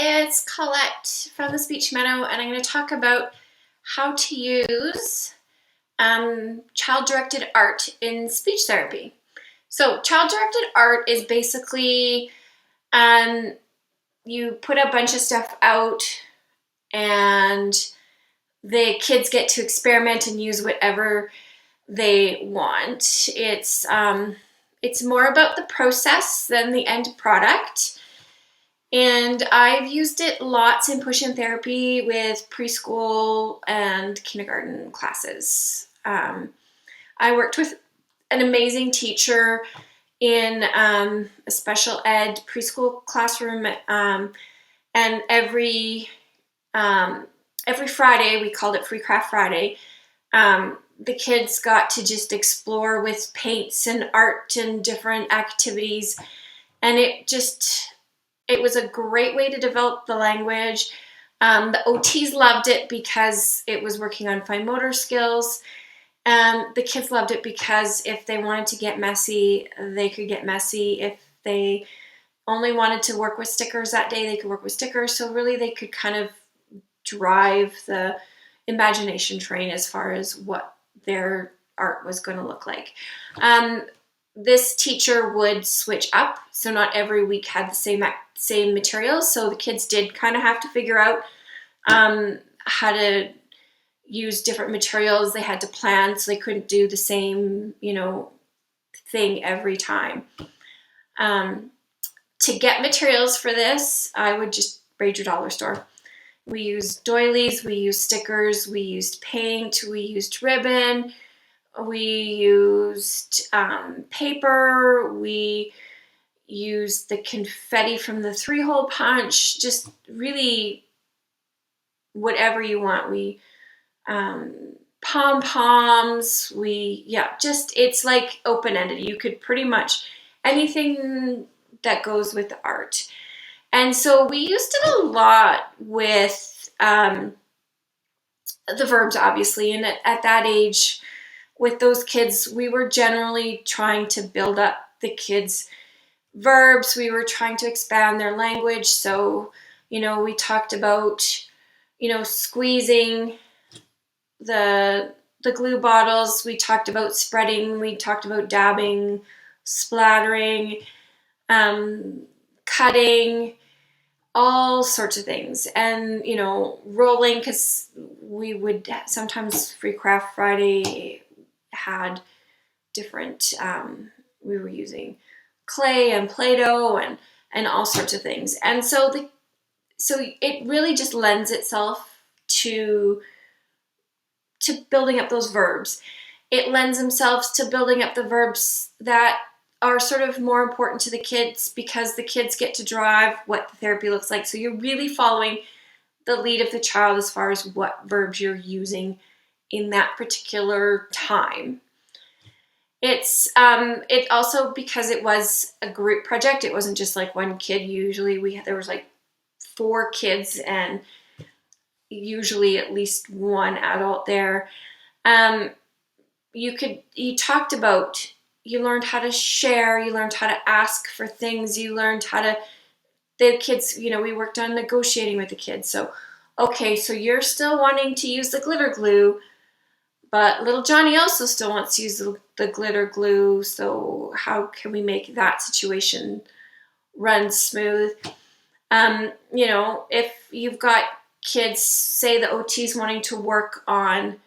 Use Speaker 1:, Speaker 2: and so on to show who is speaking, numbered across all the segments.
Speaker 1: it's Colette from the Speech Meadow, and I'm going to talk about how to use child-directed art in speech therapy. So child-directed art is basically you put a bunch of stuff out and the kids get to experiment and use whatever they want. It's more about the process than the end product. And I've used it lots in push-in therapy with preschool and kindergarten classes. I worked with an amazing teacher in a special ed preschool classroom, and every Friday, we called it Free Craft Friday, the kids got to just explore with paints and art and different activities, and it was a great way to develop the language. The OTs loved it because it was working on fine motor skills. The kids loved it because if they wanted to get messy, they could get messy. If they only wanted to work with stickers that day, they could work with stickers. So really they could kind of drive the imagination train as far as what their art was going to look like. This teacher would switch up, so not every week had the same materials. So the kids did kind of have to figure out how to use different materials. They had to plan, so they couldn't do the same, thing every time. To get materials for this, I would just raid your dollar store. We used doilies, we used stickers, we used paint, we used ribbon, we used paper, we used the confetti from the 3-hole punch, just really whatever you want. We pom-poms, it's like open-ended. You could pretty much anything that goes with the art. And so we used it a lot with the verbs, obviously, and at that age, with those kids, we were generally trying to build up the kids' verbs. We were trying to expand their language. So, we talked about, squeezing the glue bottles. We talked about spreading. We talked about dabbing, splattering, cutting, all sorts of things. And, rolling, because we would sometimes Free Craft Friday had different, we were using clay and Play-Doh and all sorts of things. And so it really just lends itself to building up those verbs. It lends themselves to building up the verbs that are sort of more important to the kids, because the kids get to drive what the therapy looks like. So you're really following the lead of the child as far as what verbs you're using in that particular time. It also, because it was a group project, it wasn't just like one kid. Usually there was like 4 kids and usually at least one adult there. You learned how to share, you learned how to ask for things, you learned how to, the kids, we worked on negotiating with the kids. So, okay, so you're still wanting to use the glitter glue, but little Johnny also still wants to use the glitter glue. So how can we make that situation run smooth? If you've got kids, say the OT's wanting to work on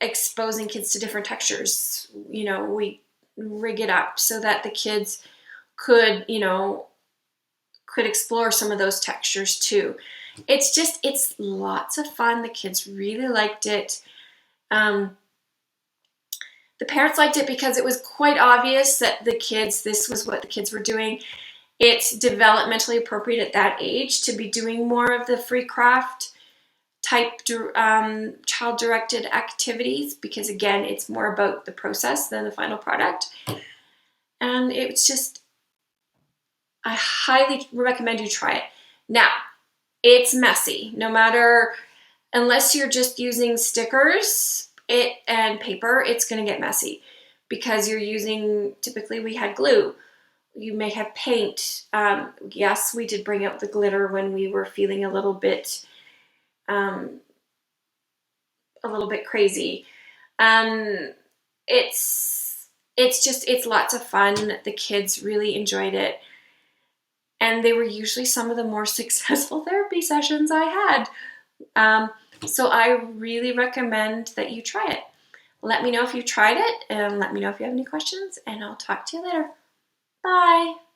Speaker 1: exposing kids to different textures, we rig it up so that the kids could explore some of those textures too. It's lots of fun. The kids really liked it. The parents liked it because it was quite obvious that this was what the kids were doing. It's developmentally appropriate at that age to be doing more of the free craft type child-directed activities, because again, it's more about the process than the final product. And it's just, I highly recommend you try it. Now, it's messy. Unless you're just using stickers and paper, it's going to get messy because you're using, typically we had glue. you may have paint. Yes, we did bring out the glitter when we were feeling a little bit crazy. Um, it's lots of fun. The kids really enjoyed it, and they were usually some of the more successful therapy sessions I had. So I really recommend that you try it. Let me know if you tried it, and let me know if you have any questions, and I'll talk to you later. Bye.